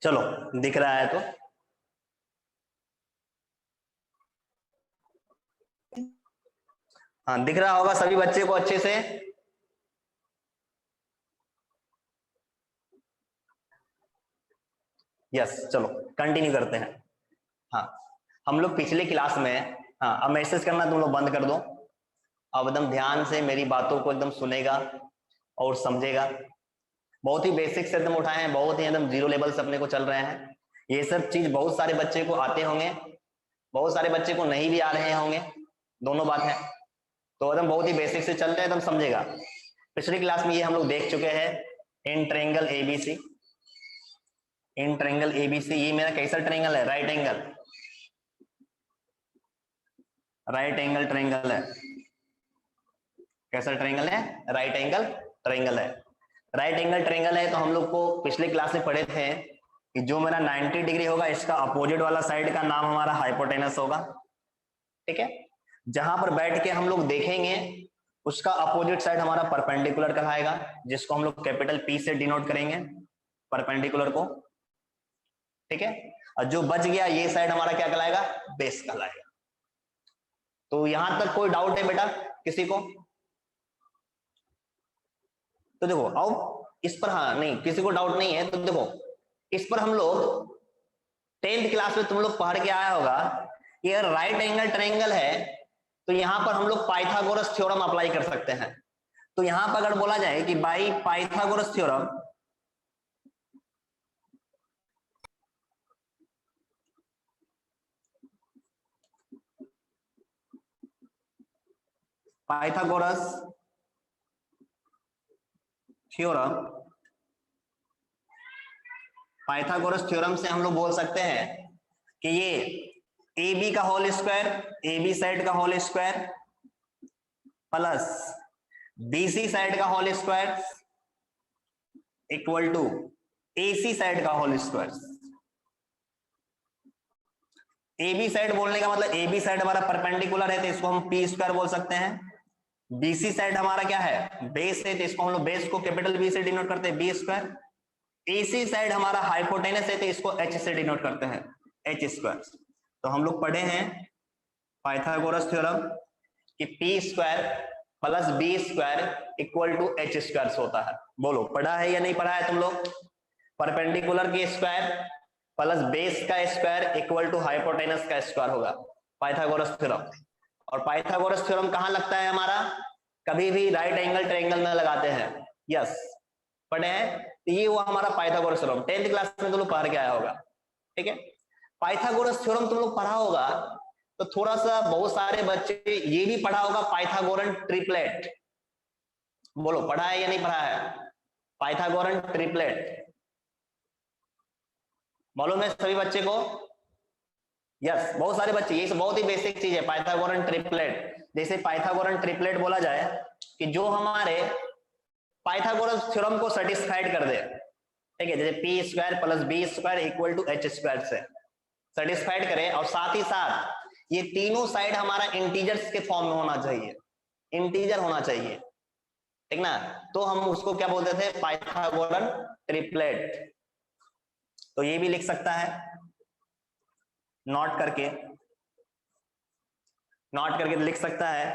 चलो, दिख रहा है तो हाँ, दिख रहा होगा सभी बच्चे को अच्छे से। यस, चलो कंटिन्यू करते हैं। हाँ, हम लोग पिछले क्लास में, हाँ अब मैसेज करना तुम लोग बंद कर दो। अब एकदम ध्यान से मेरी बातों को एकदम सुनेगा और समझेगा। बहुत ही बेसिक से एकदम उठाए हैं, बहुत ही एकदम जीरो लेवल से अपने को चल रहे हैं। ये सब चीज बहुत सारे बच्चे को आते होंगे, बहुत सारे बच्चे को नहीं भी आ रहे होंगे, दोनों बात है। तो एकदम बहुत ही बेसिक से चल रहे हैं, एकदम समझेगा। पिछली क्लास में ये हम लोग देख चुके हैं in triangle ABC. In triangle ABC, ये मेरा कैसा ट्रायंगल है? Right angle, right angle triangle है। कैसा ट्रायंगल है? राइट एंगल ट्रायंगल है। राइट एंगल ट्रायंगल है तो हम लोग को पिछले क्लास में पढ़े थे कि जो मेरा 90 डिग्री होगा, इसका अपोजिट वाला साइड का नाम हमारा हाइपोटेनस होगा। ठीक है, जहां पर बैठ के हम लोग देखेंगे उसका अपोजिट साइड हमारा परपेंडिकुलर कहलाएगा, जिसको हम लोग कैपिटल पी से डिनोट करेंगे, परपेंडिकुलर को। ठीक है, और जो बच गया ये साइड हमारा क्या कहलाएगा? बेस कहलाएगा। तो यहां तक कोई डाउट है बेटा किसी को? तो देखो अब इस पर, हाँ नहीं किसी को डाउट नहीं है तो देखो, इस पर हम लोग 10th क्लास में तुम लोग पढ़ के आया होगा कि अगर राइट एंगल ट्रायंगल है तो यहां पर हम लोग पाइथागोरस थ्योरम अप्लाई कर सकते हैं। तो यहां पर अगर बोला जाए कि by Pythagoras theorem, Pythagoras theorem, Pythagoras theorem से हम लोग बोल सकते हैं कि ये ए बी का whole square, A B side का whole square plus BC side का whole square equal to AC side का whole square. A B side बोलने का मतलब, ए बी साइड हमारा परपेंडिकुलर है तो इसको हम पी स्क्वायर बोल सकते हैं। बीसी साइड हमारा क्या है? बेस है तो इसको हम लोग बेस को कैपिटल बी से डिनोट करते हैं, बी स्क्वायर। एसी साइड हमारा हाइपोटेनस है तो इसको एच से डिनोट करते हैं, एच स्क्वायर। तो हम लोग पढ़े हैं पाइथागोरस थ्योरम कि P square plus B square equal to H square होता है। बोलो पढ़ा है या नहीं पढ़ा है तुम लोग? परपेंडिकुलर की स्क्वायर प्लस बेस का स्क्वायर इक्वल टू हाइपोटेनस का स्क्वायर होगा, पाइथागोरस थ्योरम। और पाइथागोरस थ्योरम कहां लगता है हमारा? कभी भी राइट एंगल ट्रायंगल में लगाते हैं। यस, पढ़े हैं। तो ये हुआ हमारा पाइथागोरस थ्योरम, 10th क्लास में तुम लोग पढ़ के आया होगा। ठीक है, पाइथागोरस थ्योरम तुम लोग पढ़ा होगा तो थोड़ा सा, बहुत सारे बच्चे ये भी पढ़ा होगा पाइथागोरन ट्रिपलेट। बोलो पढ़ा है या नहीं पढ़ा है? पाइथागोरन ट्रिपलेट मालूम है सभी बच्चे को? यस, बहुत सारे बच्चे, ये बहुत ही बेसिक चीज है पाइथागोरन ट्रिपलेट। जैसे पाइथागोरन ट्रिपलेट बोला जाए कि जो हमारे पाइथागोरस थ्योरम को सेटिस्फाइड कर दे। ठीक है, जैसे P square plus B square equal to H square से सेटिस्फाइड करे, और साथ ही साथ ये तीनों साइड हमारा इंटीजर्स के फॉर्म में होना चाहिए, इंटीजर होना चाहिए। ठीक ना? तो हम उसको क्या बोलते थे? Pythagorean triplet. तो ये भी लिख सकता है नोट करके, नोट करके लिख सकता है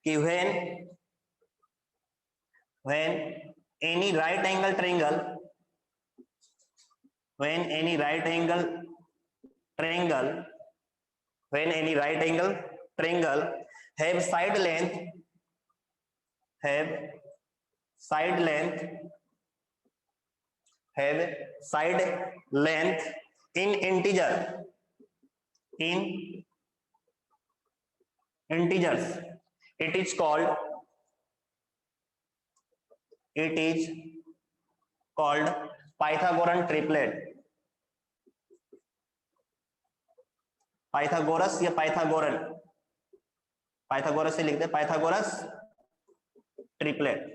कि when any right angle triangle, when any right angle triangle, when any right angle triangle have side length, have side length, have side length in integer, in integers, it is called, it is called Pythagorean triplet। Pythagoras या Pythagorean, Pythagoras से लिखते हैं Pythagoras triplet.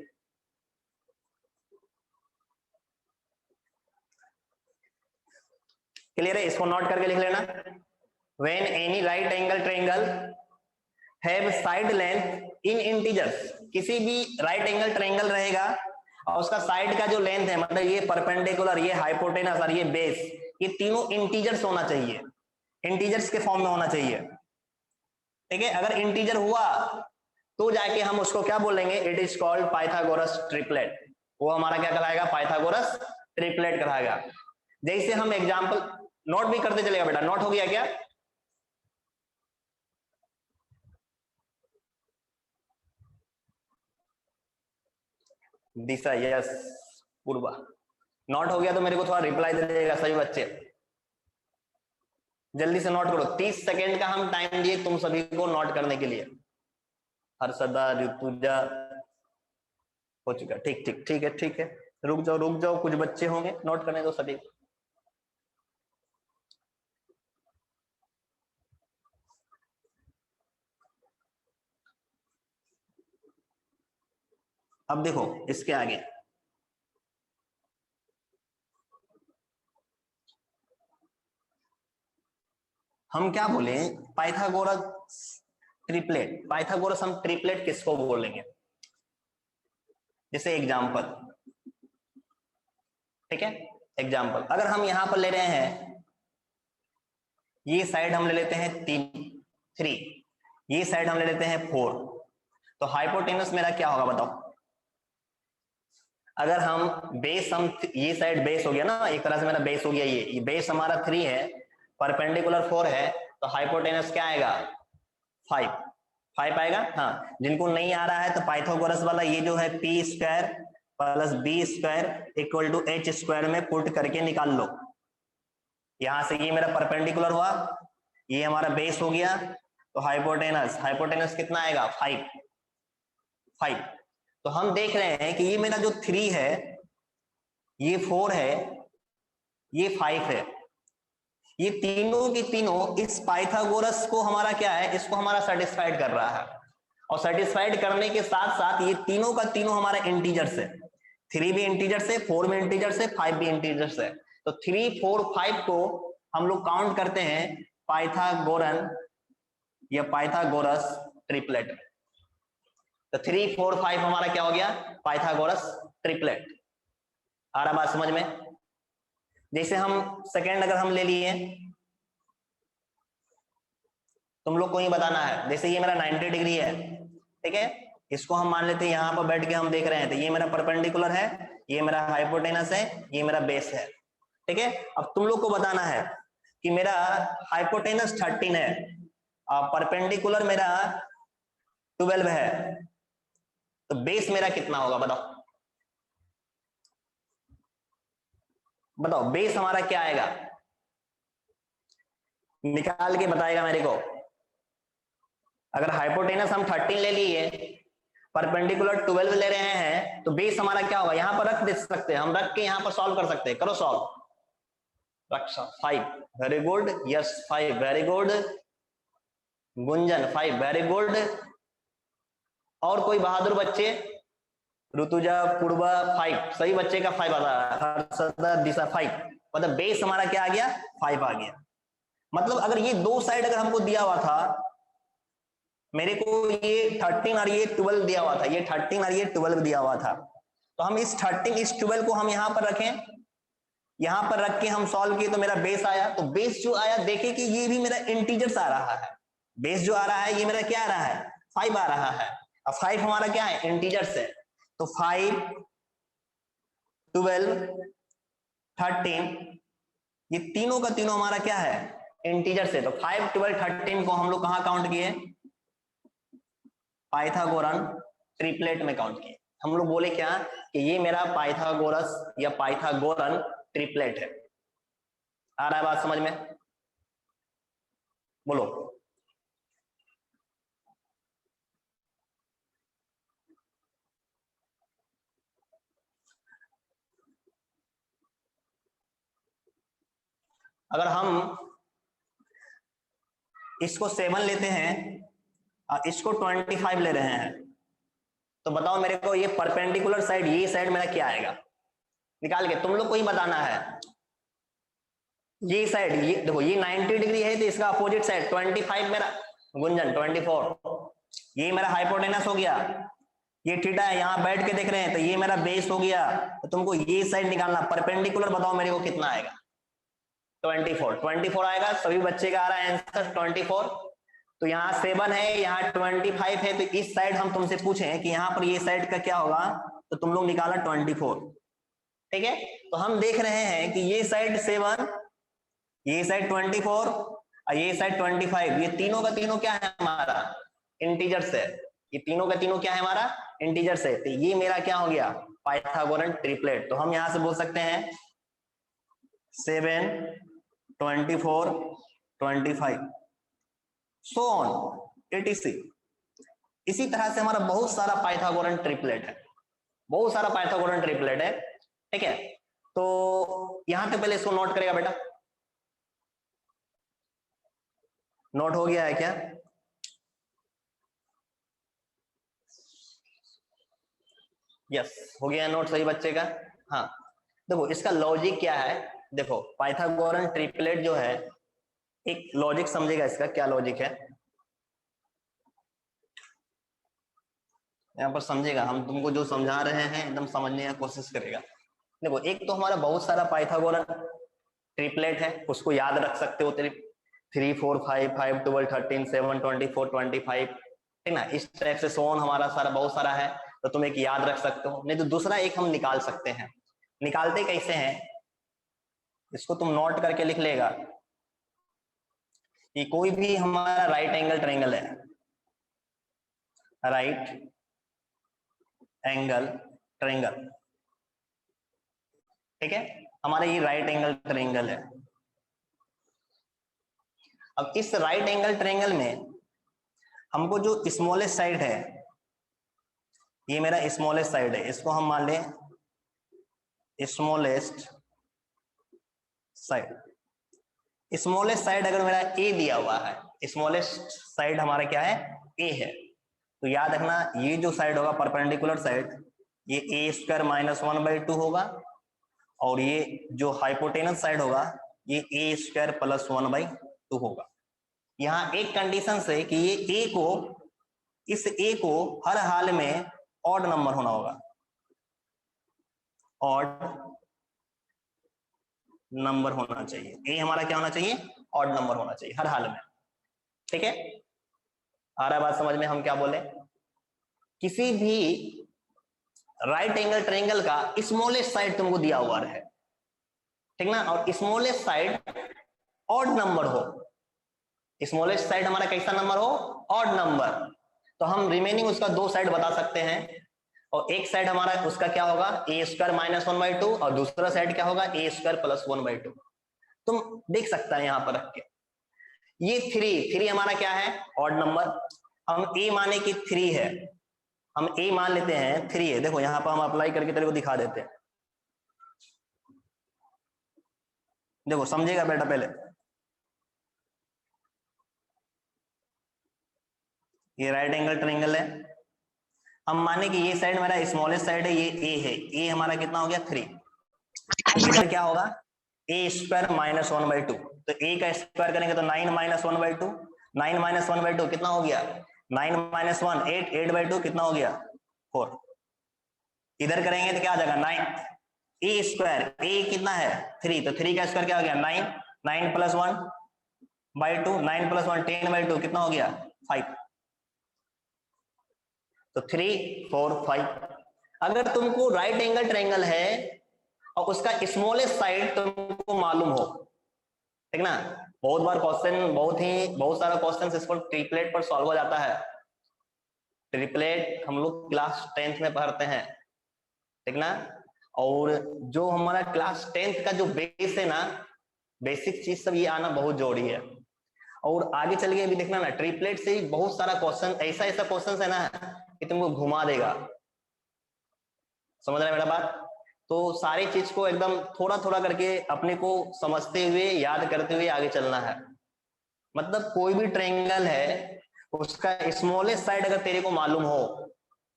Clear है? इसको note करके लिख लेना। When any right angle triangle have side length in integers, किसी भी राइट एंगल ट्रायंगल रहेगा और उसका साइड का जो लेंथ है, मतलब ये परपेंडिकुलर, ये हाइपोटेनस और ये बेस, ये तीनों इंटीजर्स होना चाहिए, इंटीजर्स के फॉर्म में होना चाहिए। ठीक है, अगर इंटीजर हुआ तो जाके हम उसको क्या बोलेंगे, it is called Pythagoras triplet. वो हमारा क्या कहलाएगा, पाइथागोरस ट्रिपलेट कहलाएगा। जैसे हम एग्जांपल नोट भी करते चलेगा बेटा, नोट हो गया क्या? दिशा, यस, पूर्वा, नोट हो गया तो मेरे को थोड़ा रिप्लाई दे देगा सभी बच्चे, जल्दी से नोट करो। 30 सेकेंड का हम टाइम दिए तुम सभी को नोट करने के लिए। हर्षदा, ऋतुजा, हो चुका, ठीक ठीक ठीक है, ठीक है, रुक जाओ रुक जाओ, कुछ बच्चे होंगे, नोट करने दो सभी। अब देखो इसके आगे हम क्या बोले, पाइथागोरस ट्रिपलेट। पाइथागोरस हम ट्रिपलेट किसको बोलेंगे? जैसे एग्जांपल, ठीक है, एग्जांपल अगर हम यहां पर ले रहे हैं, ये साइड हम ले लेते हैं 3, ये साइड हम ले लेते हैं 4, तो हाइपोटेनस मेरा क्या होगा बताओ? अगर हम बेस, हम ये साइड बेस हो गया ना, एक तरह से मेरा बेस हो गया, ये बेस हमारा 3 है, परपेंडिकुलर 4 है, तो हाइपोटेनस क्या आएगा? 5 आएगा। हाँ, जिनको नहीं आ रहा है तो पाइथागोरस वाला ये जो है P square plus B square equal to H square में पुट करके निकाल लो। यहां से ये मेरा परपेंडिकुलर हुआ, ये हमारा बेस हो गया, तो हाइपोटेनस कितना आएगा? 5। तो हम देख रहे हैं कि ये मेरा जो 3 है, ये 4 है, ये 5 है, ये तीनों की तीनों इस पाइथागोरस को हमारा क्या है, इसको हमारा सेटिस्फाइड कर रहा है। और सेटिस्फाइड करने के साथ साथ ये तीनों का तीनों हमारा इंटीजर्स है, 3 भी इंटीजर्स है, 4 भी इंटीजर्स है, 5 भी इंटीजर्स है। तो 3, 4, 5 को हम लोग काउंट करते हैं पाइथागोरन या पाइथागोरस ट्रिपलेट। तो 3, 4, 5 हमारा क्या हो गया? Pythagoras triplet. आ रहा बात समझ में? जैसे हम सेकेंड अगर हम ले लिए, तुम लोग को ही बताना है, जैसे ये मेरा 90 डिग्री है, ठीक है, इसको हम मान लेते हैं, यहां पर बैठ के हम देख रहे हैं, तो ये मेरा परपेंडिकुलर है, ये मेरा हाइपोटेनस है, ये मेरा बेस है, ठीक है। अब तुम लोग को बताना है कि मेरा हाइपोटेनस 13 है और परपेंडिकुलर मेरा 12 है, तो बेस मेरा कितना होगा बताओ? बताओ बेस हमारा क्या आएगा, निकाल के बताएगा मेरे को। अगर हाइपोटेनस हम 13 ले लिए, परपेंडिकुलर 12 ले रहे हैं, तो बेस हमारा क्या होगा? यहां पर रख दे सकते हैं हम, रख के यहां पर सॉल्व कर सकते हैं, करो सॉल्व। रक्षा 5, very good, yes 5, very good, Gunjan 5, very good, और कोई बहादुर बच्चे? ऋतुजा, पूर्वा 5, सही बच्चे का 5 आता है, हर्षदा, दिशा 5, मतलब बेस हमारा क्या आ गया? 5 आ गया। मतलब अगर ये दो साइड अगर हमको दिया हुआ था, मेरे को ये 13 और ये 12 दिया हुआ था, ये 13 और ये 12 दिया हुआ था, तो हम इस 13 इस 12 को हम यहां पर रखें, यहां पर रख के हम सॉल्व किए तो मेरा बेस आया। तो बेस जो आया, देखे कि ये भी मेरा इंटीजर्स आ रहा है, बेस जो आ रहा है ये मेरा क्या आ रहा है? 5 आ रहा है। अब 5 हमारा क्या है? इंटीजर्स है, तो 5, 12, 13, ये तीनों का तीनों हमारा क्या है? इंटीजर्स है। तो 5, 12, 13 को हम लोग कहां काउंट किए? पाइथागोरन ट्रिपलेट में काउंट किए। हम लोग बोले क्या कि ये मेरा पाइथागोरस या पाइथागोरन ट्रिपलेट है। आ रहा है बात समझ में? बोलो। अगर हम इसको 7 लेते हैं और इसको 25 ले रहे हैं, तो बताओ मेरे को ये परपेंडिकुलर साइड, ये साइड मेरा क्या आएगा? निकाल के तुम लोग को ही बताना है। ये साइड, ये देखो, ये 90 डिग्री है, तो इसका अपोजिट साइड 25 मेरा, गुंजन 24, ये मेरा हाइपोटेनस हो गया, ये थीटा है, यहाँ बैठ के देख रहे हैं तो ये मेरा बेस हो गया, तो तुमको ये साइड निकालना, परपेंडिकुलर बताओ मेरे को कितना आएगा। 24 आएगा, सभी बच्चे का आ रहा है आंसर 24। तो यहाँ 7 है, यहाँ 25 है, तो इस साइड हम तुमसे पूछें कि यहाँ पर ये साइड का क्या होगा, तो तुम लोग निकाला 24। ठीक है, तो हम देख रहे हैं कि ये साइड 7, ये साइड 24 और ये साइड 25, ये तीनों का तीनों क्या है हमारा, इंटीजर्स है। ये तीनों का तीनों क्या है हमारा, इंटीजर्स है। तो ये मेरा क्या हो गया, पाइथागोरन ट्रिपलेट। तो हम यहां से बोल सकते हैं 7, 24, 25 सो ऑन etc। इसी तरह से हमारा बहुत सारा पाइथागोरन ट्रिपलेट है, बहुत सारा पाइथागोरन ट्रिपलेट है। ठीक है, तो यहां पे पहले इसको नोट करेगा बेटा, नोट हो गया है क्या? यस, हो गया नोट सही बच्चे का। हाँ, देखो इसका लॉजिक क्या है, देखो पाइथागोरन ट्रिपलेट जो है, एक लॉजिक समझेगा इसका, क्या लॉजिक है यहाँ पर समझेगा, हम तुमको जो समझा रहे हैं एकदम समझने की कोशिश करेगा। देखो एक तो हमारा बहुत सारा पाइथागोरन ट्रिपलेट है, उसको याद रख सकते हो, 3, 4, 5, 5, 12, 13, 7, 24, 25, ठीक ना, इस टाइप से सोन हमारा सारा बहुत सारा है, तो तुम एक याद रख सकते हो। नहीं तो दूसरा एक हम निकाल सकते हैं, निकालते कैसे हैं, इसको तुम नोट करके लिख लेगा कि कोई भी हमारा राइट एंगल ट्रायंगल है, राइट एंगल ट्रायंगल, ठीक है, हमारा ये राइट एंगल ट्रायंगल है। अब इस राइट एंगल ट्रायंगल में हमको जो स्मॉलेस्ट साइड है, ये मेरा स्मॉलेस्ट साइड है, इसको हम मान लें स्मॉलेस्ट साइड। स्मॉलेस्ट साइड अगर मेरा ए दिया हुआ है, स्मॉलेस्ट साइड हमारा क्या है, ए है, तो याद रखना ये जो साइड होगा परपेंडिकुलर साइड, ये ए स्क्वायर -1/2 होगा, और ये जो हाइपोटेनस साइड होगा ये ए स्क्वायर +1/2 होगा। यहाँ एक कंडीशन से कि ये ए को, इस ए को हर हाल में ऑड नंबर होना होगा, ऑड नंबर होना चाहिए, ए हमारा क्या होना चाहिए, ऑड नंबर होना चाहिए हर हाल में। ठीक है, आ रहा है बात समझ में हम क्या बोले, किसी भी राइट एंगल ट्रायंगल का स्मॉलेस्ट साइड तुमको दिया हुआ है, ठीक ना, और स्मॉलेस्ट साइड ऑड नंबर हो, स्मॉलेस्ट साइड हमारा कैसा नंबर हो, ऑड नंबर, तो हम रिमेनिंग उसका दो साइड बता सकते हैं, और एक साइड हमारा उसका क्या होगा, ए स्क्वायर -1/2, और दूसरा साइड क्या होगा, ए स्क्वायर +1/2। तुम देख सकता है यहां पर रख के, ये 3 हमारा क्या है, ऑड नंबर, हम ए माने कि 3 है, हम ए मान लेते हैं 3 है। देखो यहां पर हम अप्लाई करके तेरे को दिखा देते हैं, देखो समझेगा बेटा पहले, ये राइट एंगल ट्रायंगल है, हम माने कि ये साइड मेरा स्मॉलेस्ट साइड है, ये ए है, ए हमारा कितना हो गया 3, इधर क्या होगा ए स्क्वायर -1/2, तो ए का स्क्वायर करेंगे तो 9 -1/2, 9 -1/2 कितना हो गया, 9 - 1 8, 8/2 कितना हो गया 4, इधर करेंगे तो क्या आ जाएगा 9, ए स्क्वायर, ए कितना है 3, तो 3 का स्क्वायर क्या हो गया 9, 9 + 1/2, 9 + 1 10/2 कितना हो गया 5, तो 3, 4, 5। अगर तुमको राइट एंगल ट्रायंगल है और उसका स्मॉलेस्ट साइड तुमको मालूम हो, ठीक ना, बहुत बार क्वेश्चन, बहुत सारा क्वेश्चन इस पर ट्रिपलेट पर सॉल्व हो जाता है, ट्रिपलेट हम लोग क्लास 10th में पढ़ते हैं, ठीक ना, और जो हमारा क्लास 10th का जो बेस है ना, बेसिक चीज सब ये आना बहुत जरूरी है, और आगे चल के भी देखना ना, ट्रिपलेट से ही बहुत सारा क्वेश्चन, ऐसा ऐसा क्वेश्चन है ना कि तुमको घुमा देगा, समझ रहे मेरा बात, तो सारी चीज को एकदम थोड़ा थोड़ा करके अपने को समझते हुए याद करते हुए आगे चलना है। मतलब कोई भी ट्रायंगल है उसका स्मॉलेस्ट साइड अगर तेरे को मालूम हो,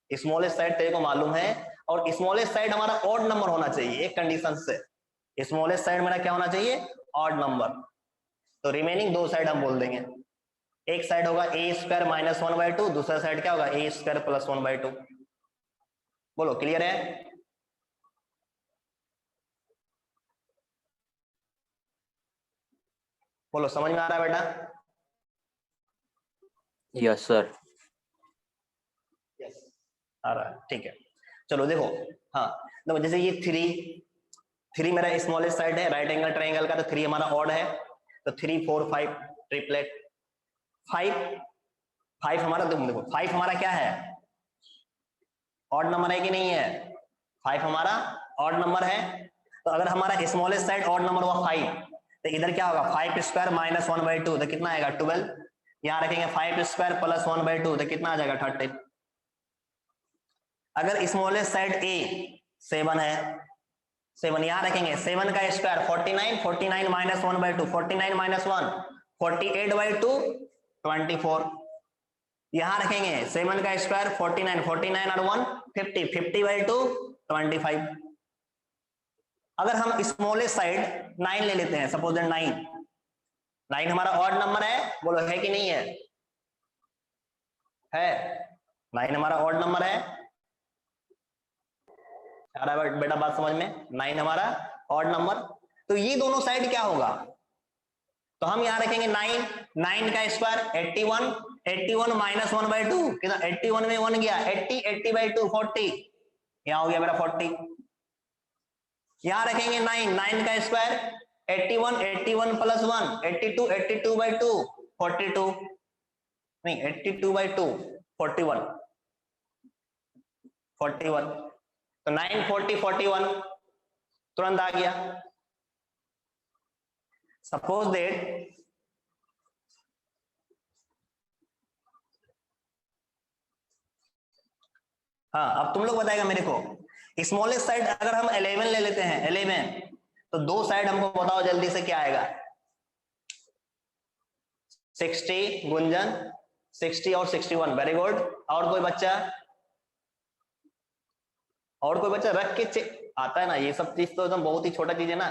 स्मॉलेस्ट साइड तेरे को मालूम है, और स्मॉलेस्ट साइड हमारा ऑड नंबर होना चाहिए, एक कंडीशन से, स्मॉलेस्ट साइड मेरा क्या होना चाहिए, ऑड नंबर, तो रिमेनिंग दो साइड हम बोल देंगे, एक साइड होगा ए स्क्वायर -1/2, दूसरा साइड क्या होगा ए स्क्वायर +1/2। बोलो क्लियर है? बोलो समझ में आ रहा है बेटा? Yes sir. यस आ रहा है, ठीक है। चलो देखो, हाँ देखो जैसे ये थ्री मेरा स्मॉलेस्ट साइड है राइट एंगल ट्राइंगल का, तो थ्री हमारा ऑड है, तो 3 4 5 ट्रिपलेट। फाइव हमारा देखो फाइव हमारा क्या है, ऑड नंबर है कि नहीं है? फाइव हमारा ऑड नंबर है, तो अगर हमारा स्मॉलेस्ट साइड ऑड नंबर हुआ फाइव, तो इधर क्या होगा, 5² माइनस 1/2, तो कितना आएगा 12। यहाँ रखेंगे 5² प्लस 1/2, तो कितना आ जाएगा 13। अगर स्मॉलेस्ट साइड ए 7 है, 7 यहाँ रखेंगे, 7 का स्क्वायर 49, 49 माइनस 1/2, 49 माइनस 1 48/2 24। यहां रखेंगे 7 का स्क्वायर 49, 49 और 1 50, 50/2 25। अगर हम स्मॉलेस्ट साइड 9 ले लेते हैं, सपोज 9, 9 हमारा ऑड नंबर है, बोलो है कि नहीं है? है, 9 हमारा ऑड नंबर है। आ रहा है बेटा बात समझ में? 9 हमारा ऑड नंबर, तो ये दोनों साइड क्या होगा, तो हम यहां रखेंगे 9, 9 का स्क्वायर 81, 81 माइनस 1/2 कितना, 81 में 1 गया, 80, 80/2 40, यहां हो गया मेरा 40। यहां रखेंगे 9, 9 का स्क्वायर 81, 81 प्लस 1 82, 82/2 42, नहीं 82/2 41, 41, तो 9 40 41 तुरंत आ गया। सपोज दैट हाँ, अब तुम लोग बताएगा मेरे को, स्मॉलेस्ट साइड अगर हम 11 ले लेते हैं, 11, तो दो साइड हमको बताओ जल्दी से क्या आएगा, 60 गुंजन, 60 और 61, वेरी गुड। और कोई बच्चा, और कोई बच्चा रख के आता है ना, ये सब चीज तो एकदम बहुत ही छोटा चीज है ना,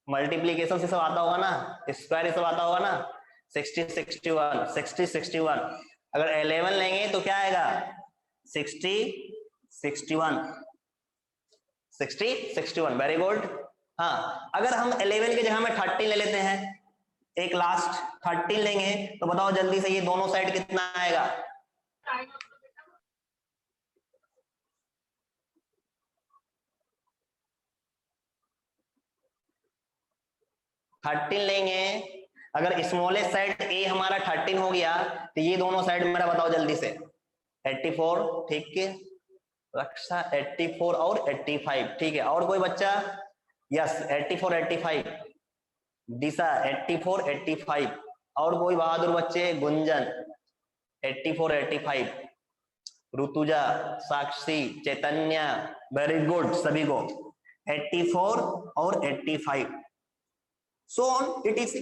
मल्टीप्लीकेशन से सब आता होगा ना, स्क्वायर ये सब आता होगा ना, 60 61, 60 61, अगर 11 लेंगे तो क्या आएगा, 60 61, 60 61, वेरी गुड। हाँ, अगर हम 11 की जगह में 13 ले लेते हैं, एक लास्ट 13 लेंगे, तो बताओ जल्दी से ये दोनों साइड कितना आएगा, 13 लेंगे, अगर स्मॉलेस्ट साइड ए हमारा 13 हो गया, तो ये दोनों साइड मेरा बताओ जल्दी से, 84, ठीक है रक्षा, 84 और 85, ठीक है। और कोई बच्चा, यस 84 85, दिशा 84 85, और कोई बहादुर बच्चे, गुंजन 84 85, ऋतुजा, साक्षी, चैतन्य, वेरी गुड सभी को 84 और 85, so on etc.,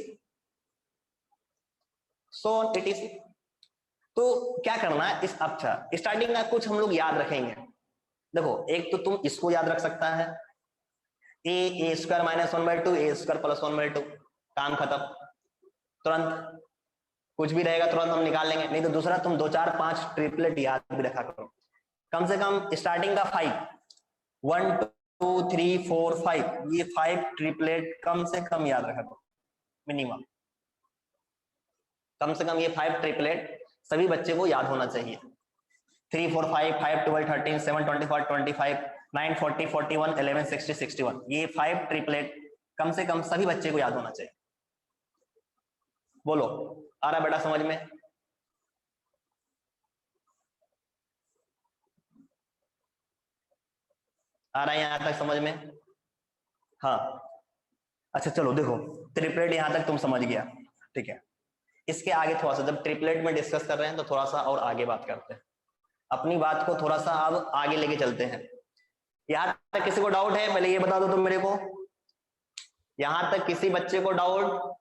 so on etc.. तो क्या करना है इस, अच्छा स्टार्टिंग का कुछ हम लोग याद रखेंगे। देखो एक तो तुम इसको याद रख सकता है, A square minus 1/2, A square plus 1/2, काम खत्म, तुरंत कुछ भी रहेगा तुरंत हम निकाल लेंगे। नहीं तो दूसरा तुम 2 4 5 ट्रिपलेट याद भी रखा करो, कम से कम स्टार्टिंग का 5, 1 2 3 4 5, ये 5 ट्रिपलेट कम से कम याद रखा करो, मिनिमम कम से कम ये 5 ट्रिपलेट सभी बच्चे को याद होना चाहिए। 3 4 5 5 12 13 7 24 25 9 40 41 11 60 61, ये 5 ट्रिपलेट कम से कम सभी बच्चे को याद होना चाहिए। बोलो आ रहा बेटा समझ में? आ रहा है यहां तक समझ में? हाँ अच्छा चलो देखो, ट्रिपलेट यहां तक तुम समझ गया, ठीक है। इसके आगे थोड़ा सा, जब ट्रिपलेट में डिस्कस कर रहे हैं तो थोड़ा सा और आगे बात करते हैं, अपनी बात को थोड़ा सा अब आगे लेके चलते हैं। यहां तक किसी को डाउट है, पहले ये बता दो तुम मेरे को, यहां तक किसी बच्चे को डाउट?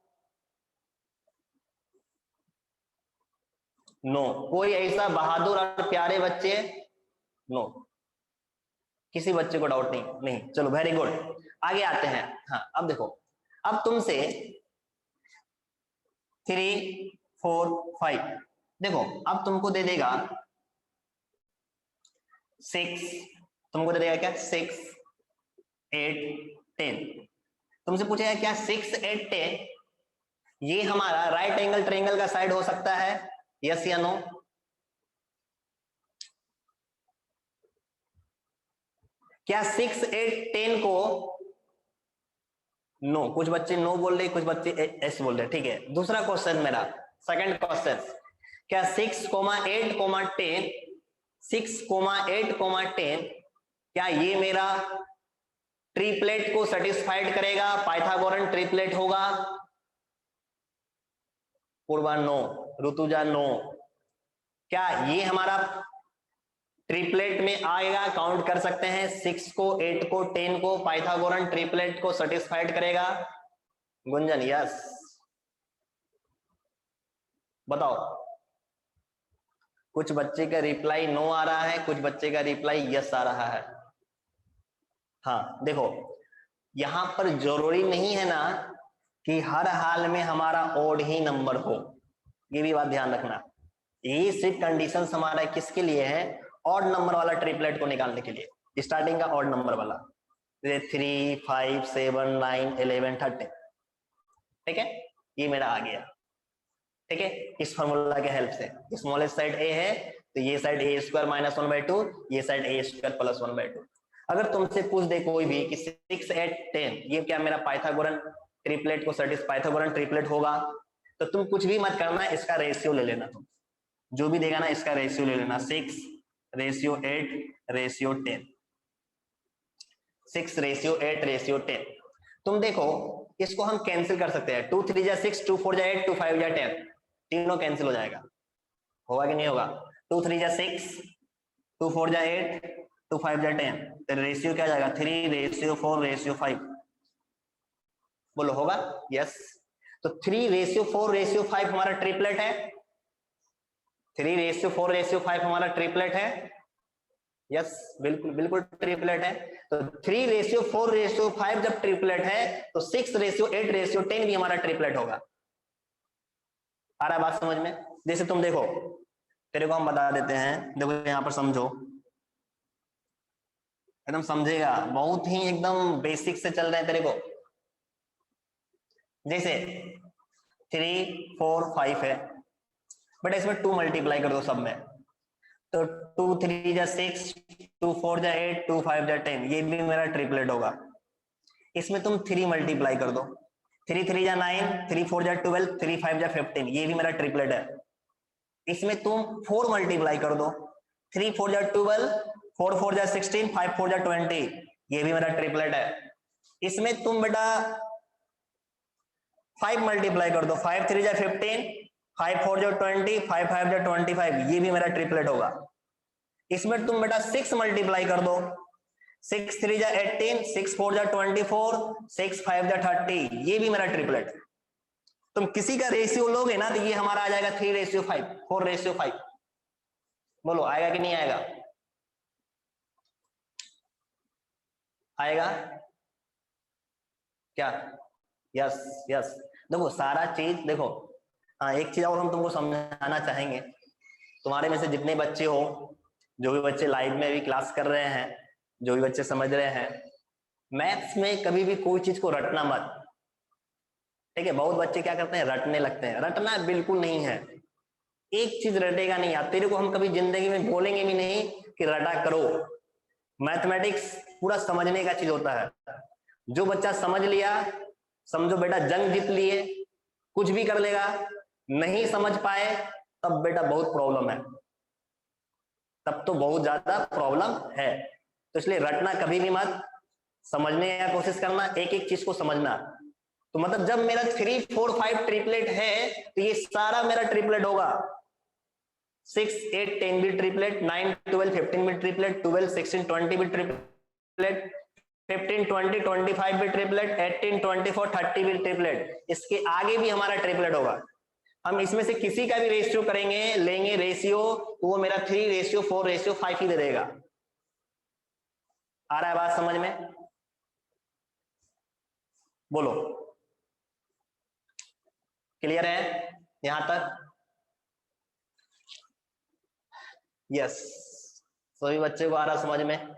नो, कोई ऐसा बहादुर और प्यारे बच्चे? नो, किसी बच्चे को डाउट नहीं, नहीं चलो वेरी गुड, आगे आते हैं। हाँ अब देखो, अब तुमसे 3 4 5, देखो अब तुमको दे देगा 6, तुमको दे देगा क्या 6 8 10। तुमसे पूछेगा क्या 6 8 10 ये हमारा राइट एंगल ट्रायंगल का साइड हो सकता है, यस या नो? क्या 6 8 10 को, नो, कुछ बच्चे नो बोल रहे, कुछ बच्चे एस बोल रहे, ठीक है। दूसरा क्वेश्चन मेरा, सेकंड क्वेश्चन, क्या 6, 8, 10 6, 8, 10 क्या ये मेरा ट्रिपलेट को सेटिस्फाइड करेगा, पाइथागोरन ट्रिपलेट होगा? पूर्वा नो, ऋतुजा नो। क्या ये हमारा ट्रिपलेट में आएगा, काउंट कर सकते हैं 6 को 8 को 10 को, पाइथागोरन ट्रिपलेट को सेटिस्फाइड करेगा? गुंजन यस, बताओ। कुछ बच्चे का रिप्लाई नो आ रहा है, कुछ बच्चे का रिप्लाई यस आ रहा है। हाँ देखो, यहां पर जरूरी नहीं है ना कि हर हाल में हमारा ओड ही नंबर हो, ये भी बात ध्यान रखना। ये सिर्फ कंडीशंस हमारा किसके लिए है, ऑड नंबर वाला ट्रिपलेट को निकालने के लिए, स्टार्टिंग का ऑड नंबर वाला, 3 5 7 9 11 13, ठीक है, ये मेरा आ गया, ठीक है। इस फॉर्मूला के हेल्प से स्मॉलेस्ट साइड ए है तो ये साइड ए स्क्वायर माइनस 1/2, ये साइड ए स्क्वायर प्लस 1/2। अगर तुमसे पूछ दे कोई भी कि 6 8 10 ये क्या मेरा पाइथागोरन ट्रिपलेट को पाइथागोरन ट्रिपलेट होगा, तो तुम कुछ भी मत करना, इसका रेशियो ले लेना, तुम जो भी देगा ना इसका रेशियो ले लेना, 6 रेशियो 8 रेशियो 10, 6 रेशियो 8 रेशियो 10। तुम देखो इसको हम कैंसिल कर सकते हैं, 2 3 जा 6, 2 4 जा 8, 2 5 जा 10, तीनों कैंसिल हो जाएगा, होगा कि नहीं होगा? 2 3 जा 6, 2 4 जा 8, 2 5 जा 10, तो रेशियो क्या जाएगा 3 रेशियो 4 रेशियो 5, बोलो होगा? यस। तो 3 रेशियो 4 रेशियो 5 हमारा ट्रिपलेट है, 3 रेशियो 4 रेशियो 5 हमारा ट्रिपलेट है, यस बिल्कुल बिल्कुल ट्रिपलेट है। तो 3 रेशियो 4 रेशियो 5 जब ट्रिपलेट है तो 6 रेशियो 8 रेशियो 10 भी हमारा ट्रिपलेट होगा। आ रहा है बात समझ में? जैसे तुम देखो, तेरे को हम बता देते हैं, देखो यहाँ पर समझो, एकदम समझेगा, बहुत ही एकदम बेसिक से चल रहे हैं तेरे को। जैसे 3 4 5 है, बट इसमें 2 मल्टीप्लाई कर दो सब में, तो 2 3 जा 6, 2 4 जा 8, 2 5 जा 10, ये भी मेरा ट्रिपलेट होगा। इसमें तुम 3 मल्टीप्लाई कर दो, 3 3 जा 9, 3 4 जा 12, 3 5 जा 15, ये भी मेरा ट्रिपलेट है। इसमें तुम 4 मल्टीप्लाई कर दो, 3 4 जा 12, 4 4 जा 16, 5 4 जा 20, ये भी मेरा ट्रिपलेट है। इसमें तुम बेटा 5 मल्टीप्लाई कर दो, 5 3 जा 15, 5 4 जा 20, 5 5 जा 25, ये भी मेरा ट्रिपलेट होगा। इसमें तुम बेटा 6 मल्टीप्लाई कर दो, 6 3 जा 18, 6 4 जा 24, 6 5 जा 30, ये भी मेरा ट्रिपलेट है। तुम किसी का रेशियो लोगे ना तो ये हमारा आ जाएगा 3 रेशियो 5, 4 रेशियो 5, बोलो आएगा कि नहीं आएगा? आएगा क्या? Yes yes. देखो सारा चीज देखो, हाँ एक चीज और हम तुमको समझाना चाहेंगे, तुम्हारे में से जितने बच्चे हो, जो भी बच्चे लाइव में भी क्लास कर रहे हैं, जो भी बच्चे समझ रहे हैं, मैथ्स में कभी भी कोई चीज को रटना मत, ठीक है? बहुत बच्चे क्या करते हैं, रटने लगते हैं, रटना बिल्कुल नहीं है, एक चीज रटेगा नहीं आप, तेरे को हम कभी जिंदगी में बोलेंगे भी नहीं कि रटा करो। मैथमेटिक्स पूरा समझने का चीज होता है, जो बच्चा समझ लिया समझो बेटा जंग जीत लिए, कुछ भी कर लेगा। नहीं समझ पाए तब बेटा बहुत प्रॉब्लम है, तब तो बहुत ज्यादा प्रॉब्लम है। तो इसलिए रटना कभी भी मत, समझने का कोशिश करना, एक एक चीज को समझना। तो मतलब जब मेरा 3 4 5 ट्रिपलेट है तो ये सारा मेरा ट्रिपलेट होगा, 6 8 10 भी ट्रिपलेट, 9 12 15 भी ट्रिपलेट, 12 16 20 भी ट्रिपलेट, 15 20 25 भी ट्रिपलेट, 18 24 30 भी ट्रिपलेट, इसके आगे भी हमारा ट्रिपलेट होगा। हम इसमें से किसी का भी रेशियो करेंगे, लेंगे रेशियो, तो वो मेरा 3 रेशियो 4 रेशियो 5 ही दे देगा। आ रहा है बात समझ में? बोलो क्लियर है यहां तक? यस। सभी बच्चे को आ रहा समझ में?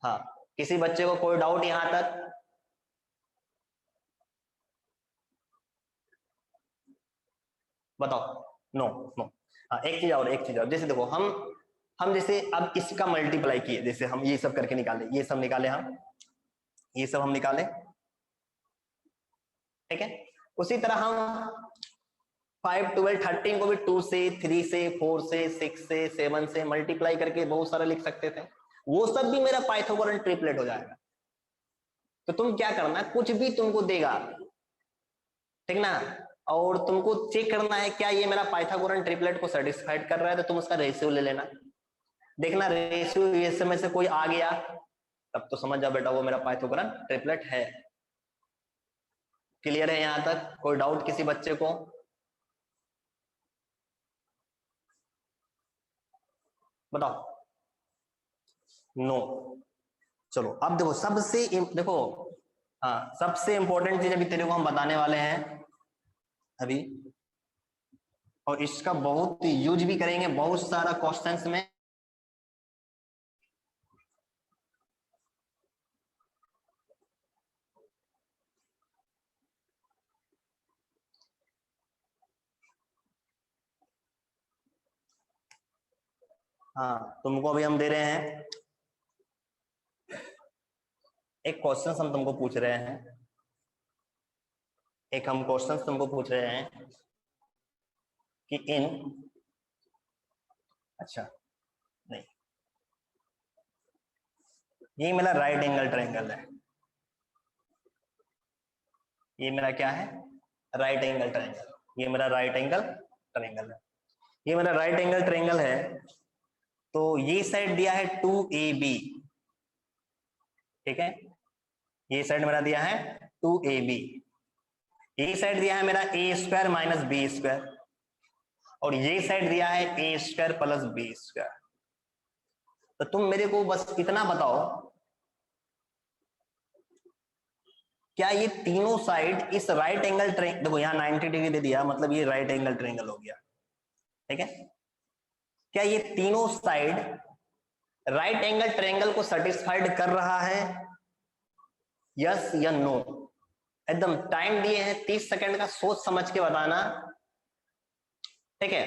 हाँ, किसी बच्चे को कोई डाउट यहां तक? बताओ। No no. हाँ, एक चीज और जैसे देखो हम जैसे अब इसका मल्टीप्लाई किए, जैसे हम ये सब करके निकाले, ये सब निकाले, हम ये सब हम निकाले, ठीक है। उसी तरह हम 5, 12, 13 को भी 2 से, 3 से, 4 से, 6 से, 7 से मल्टीप्लाई करके बहुत सारा लिख सकते थे। वो सब भी मेरा पाइथागोरन ट्रिपलेट हो जाएगा। तो तुम क्या करना, कुछ भी तुमको देगा, ठीक ना, और तुमको चेक करना है क्या ये मेरा पाइथागोरन ट्रिपलेट को सेटिस्फाइड कर रहा है, तो तुम उसका रेशियो ले लेना। देखना रेशियो ये समय से कोई आ गया, तब तो समझ जाओ बेटा वो मेरा पाइथागोरन ट्रिपलेट है। क्लियर है यहां तक? कोई डाउट किसी बच्चे को? बताओ। नो। चलो अब देखो देखो, हाँ, सबसे इंपॉर्टेंट चीज अभी तेरे को हम बताने वाले हैं अभी, और इसका बहुत यूज भी करेंगे बहुत सारा क्वेश्चंस में। हाँ, तुमको अभी हम दे रहे हैं एक क्वेश्चन, हम तुमको पूछ रहे हैं, एक हम क्वेश्चन तुमको पूछ रहे हैं कि इन, अच्छा नहीं, ये मेरा राइट एंगल ट्रायंगल है, ये मेरा क्या है, राइट एंगल ट्रायंगल, ये मेरा राइट एंगल ट्रायंगल है, ये मेरा राइट एंगल ट्रायंगल है। तो ये साइड दिया है 2AB, ठीक है, ये साइड मेरा दिया है 2AB, ये साइड दिया है मेरा ए स्क्वायर माइनस बी स्क्वायर, और ये साइड दिया है A square plus B square. तो तुम मेरे को बस इतना बताओ, क्या ये तीनों साइड इस राइट एंगल ट्रायंगल, देखो यहाँ 90 डिग्री दे दिया, मतलब ये राइट एंगल ट्रायंगल हो गया, ठीक है, क्या ये तीनों साइड राइट एंगल ट्रायंगल को सेटिस्फाइड कर रहा है, यस या नो? एकदम टाइम दिए हैं 30 सेकंड का, सोच समझ के बताना, ठीक है।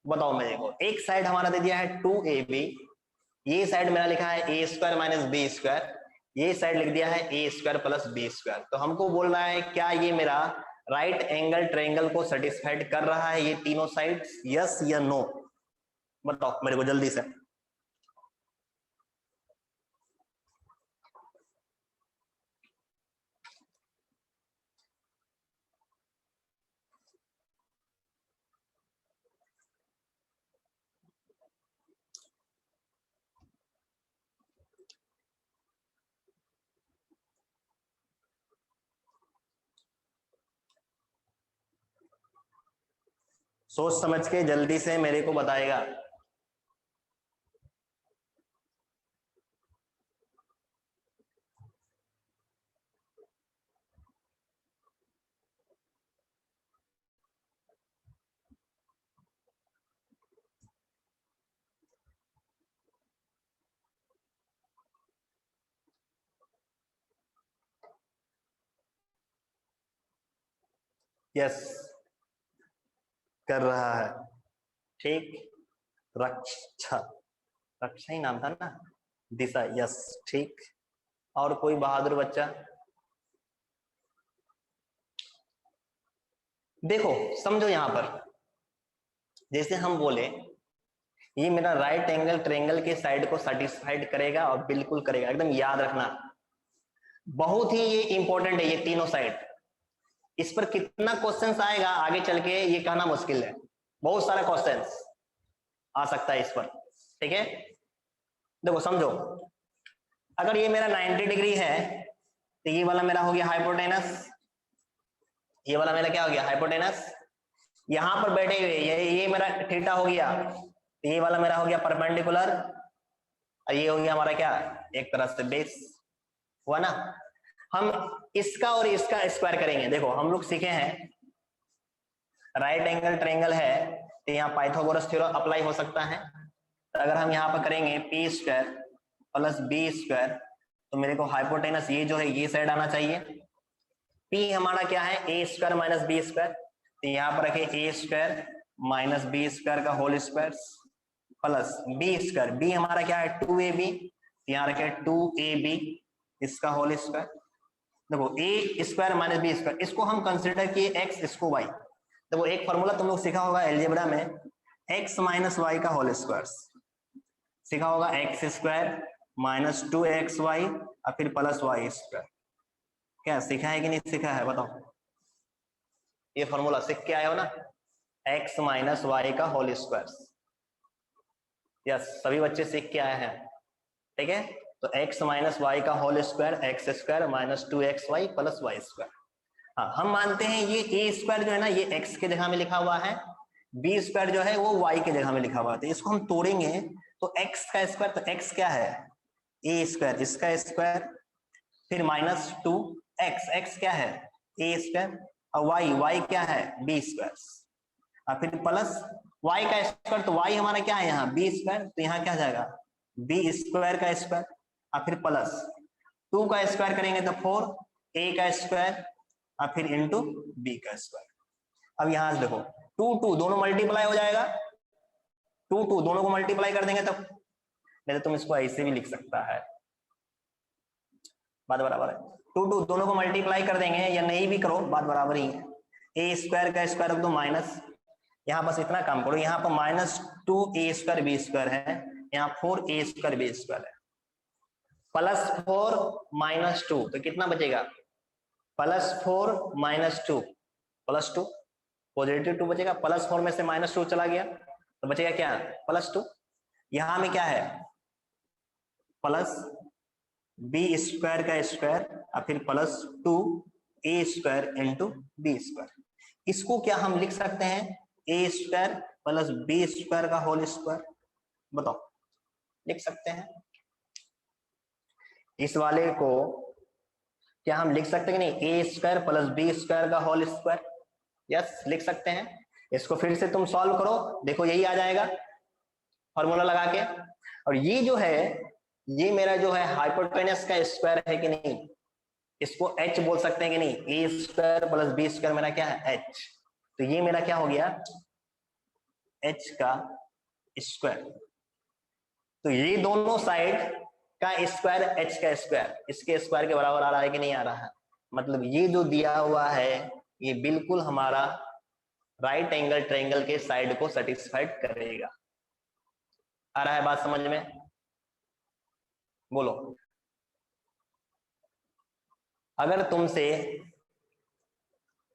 बताओ मेरे को, एक साइड हमारा दे दिया है 2AB, ये साइड मेरा लिखा है A square minus B square, ये साइड लिख दिया है A square plus B square. तो हमको बोल रहा है क्या ये मेरा राइट एंगल ट्रायंगल को सेटिस्फाइड कर रहा है ये तीनों साइड्स, यस या नो? बताओ मेरे को जल्दी से। सोच समझ के जल्दी से मेरे को बताएगा। यस, कर रहा है, ठीक। रक्षा, रक्षा ही नाम था ना, दिशा, यस, ठीक। और कोई बहादुर बच्चा? देखो समझो यहां पर, जैसे हम बोले ये मेरा राइट एंगल ट्रायंगल के साइड को सेटिस्फाइड करेगा, और बिल्कुल करेगा, एकदम याद रखना, बहुत ही ये इंपॉर्टेंट है ये तीनों साइड। इस पर कितना क्वेश्चंस आएगा आगे चल के ये कहना मुश्किल है, बहुत सारा क्वेश्चंस आ सकता है इस पर, ठीक है। देखो समझो, अगर ये मेरा 90 डिग्री है, तो ये वाला मेरा हो गया हाइपोटेनस, ये वाला मेरा क्या हो गया, हाइपोटेनस। यहां पर बैठे हुए ये मेरा थीटा हो गया, ये वाला मेरा हो गया परपेंडिकुलर, और ये हो गया हमारा क्या, एक तरह से बेस, हुआ ना। हम इसका और इसका स्क्वायर करेंगे। देखो हम लोग सीखे हैं राइट एंगल ट्रायंगल है, तो यहाँ पाइथागोरस थ्योरम अप्लाई हो सकता है, तो अगर हम यहाँ पर करेंगे P square plus B square, तो मेरे को हाइपोटेनस ये जो है ये साइड आना चाहिए। पी हमारा क्या है, A square minus B square, तो यहाँ पर रखे A square minus B square का whole square plus B square, B हमारा क्या है 2ab, यहाँ रखे 2ab इसका होल स्क्वायर। देखो ए स्क्वायर माइनस बी स्क्वायर, इसको हम कंसिडर किए एक्स, इसको वाई। देखो एक फॉर्मूला तुम लोग सीखा होगा एलजेब्रा में, एक्स माइनस वाई का होल स्क्वायर सीखा होगा, एक्स स्क्वायर माइनस 2xy और फिर प्लस वाई स्क्वायर। क्या सीखा है कि नहीं सीखा है बताओ? ये फॉर्मूला सीख के आए हो ना, एक्स माइनस वाई का होल स्क्वायर। यस, सभी बच्चे सीख के आए हैं, ठीक है। तो एक्स माइनस वाई का whole square, X square minus 2xy plus Y square. हाँ, हम मानते हैं ये ए स्क्वायर जो है ना ये एक्स के जगह में लिखा हुआ है, बी स्क्वायर जो है वो वाई के जगह में लिखा हुआ है। तो इसको हम तोड़ेंगे तो एक्स का स्क्वायर, तो एक्स क्या है ए स्क्वायर, इसका स्क्वायर फिर माइनस 2x, एक्स क्या है ए स्क्वायर, और वाई क्या है बी स्क्वायर, और फिर प्लस वाई का स्क्वायर, तो वाई हमारा क्या है यहाँ बी स्क्वायर, तो यहाँ क्या जाएगा बी स्क्वायर का स्क्वायर, और फिर प्लस 2 का स्क्वायर करेंगे तो 4, a का स्क्वायर और फिर इंटू बी का स्क्वायर। अब यहां से देखो 2 दोनों मल्टीप्लाई हो जाएगा, 2 दोनों को मल्टीप्लाई कर देंगे तब, नहीं तो तुम इसको ऐसे भी लिख सकता है, बात बराबर है। 2 दोनों को मल्टीप्लाई कर देंगे या नहीं भी करो बात बराबर ही है। ए स्क्वायर का स्क्वायर रख दो माइनस, यहाँ बस इतना काम करो, यहाँ पर minus 2a square B square है, यहाँ 4a स्क्वायर बी स्क्वायर है, प्लस 4 माइनस 2, तो कितना बचेगा प्लस 4 माइनस 2 प्लस 2, पॉजिटिव 2 बचेगा, प्लस 4 में से माइनस 2 चला गया तो बचेगा क्या प्लस 2। यहां में क्या है प्लस बी स्क्वायर का स्क्वायर और फिर plus 2a square into B square. इसको क्या हम लिख सकते हैं A square plus B square का होल स्क्वायर, बताओ लिख सकते हैं? इस वाले को क्या हम लिख सकते हैं कि नहीं ए स्क्वायर प्लस बी स्क्वायर का होल स्क्वायर? यस लिख सकते हैं। इसको फिर से तुम सॉल्व करो, देखो यही आ जाएगा फॉर्मूला लगा के। और ये जो है ये मेरा जो है हाइपोटेनस का स्क्वायर है कि नहीं, इसको h बोल सकते हैं कि नहीं, ए स्क्वायर प्लस बी स्क्वायर मेरा क्या है h, तो ये मेरा क्या हो गया h का स्क्वायर। तो ये दोनों साइड का स्क्वायर h का स्क्वायर इसके स्क्वायर के बराबर आ रहा है कि नहीं आ रहा है, मतलब ये जो दिया हुआ है ये बिल्कुल हमारा राइट एंगल ट्रायंगल के साइड को सेटिस्फाइड करेगा। आ रहा है बात समझ में? बोलो। अगर तुमसे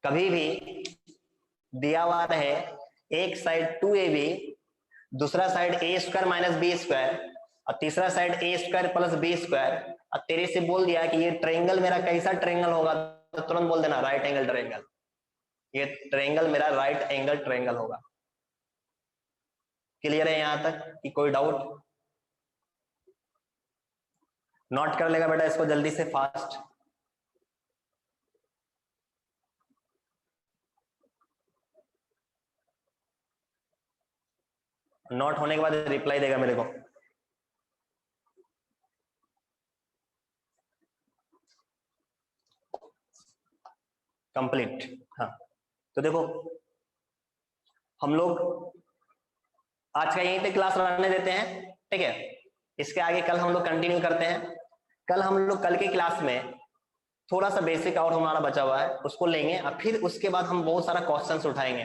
कभी भी दिया हुआ रहे एक साइड 2ab, दूसरा साइड ए स्क्वायर माइनस बी स्क्वायर और तीसरा साइड ए स्क्वायर प्लस बी स्क्वायर, और तेरे से बोल दिया कि ये ट्रायंगल मेरा कैसा ट्रायंगल होगा, तो तुरंत बोल देना राइट एंगल ट्रायंगल, ये ट्रायंगल मेरा राइट एंगल ट्रायंगल होगा। क्लियर है यहां तक कि कोई डाउट? नोट कर लेगा बेटा इसको जल्दी से फास्ट। नोट होने के बाद रिप्लाई देगा मेरे को। कंप्लीट। हाँ तो देखो हम लोग आज का यहीं पे क्लास रहने देते हैं, ठीक है। इसके आगे कल हम लोग कंटिन्यू करते हैं। कल हम लोग कल की क्लास में थोड़ा सा बेसिक और हमारा बचा हुआ है उसको लेंगे और फिर उसके बाद हम बहुत सारा क्वेश्चंस उठाएंगे,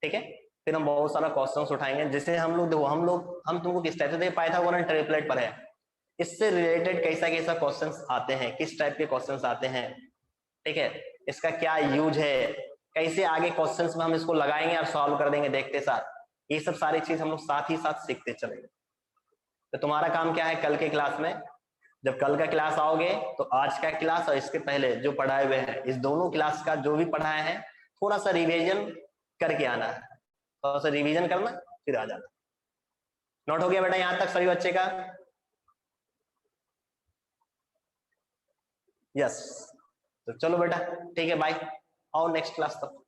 ठीक है। फिर हम बहुत सारा क्वेश्चंस उठाएंगे जिसे हम तुमको किस टाइप से पाइथागोरस ट्रिपलेट पर है, इससे रिलेटेड कैसा कैसा क्वेश्चंस आते हैं, किस टाइप के क्वेश्चंस आते हैं, ठीक है, इसका क्या यूज है, कैसे आगे क्वेश्चंस में हम इसको लगाएंगे और सॉल्व कर देंगे देखते साथ। ये सब सारी चीज हम लोग साथ ही साथ सीखते चलेंगे। तो तुम्हारा काम क्या है कल के क्लास में, जब कल का क्लास आओगे तो आज का क्लास और इसके पहले जो पढ़ाए हुए हैं इस दोनों क्लास का जो भी पढ़ाए हैं थोड़ा सा रिवीजन करके आना है, थोड़ा सा रिवीजन करना फिर आ जाना। नोट हो गया बेटा यहां तक सभी बच्चे का? यस। तो चलो बेटा ठीक है, बाय, और नेक्स्ट क्लास तक।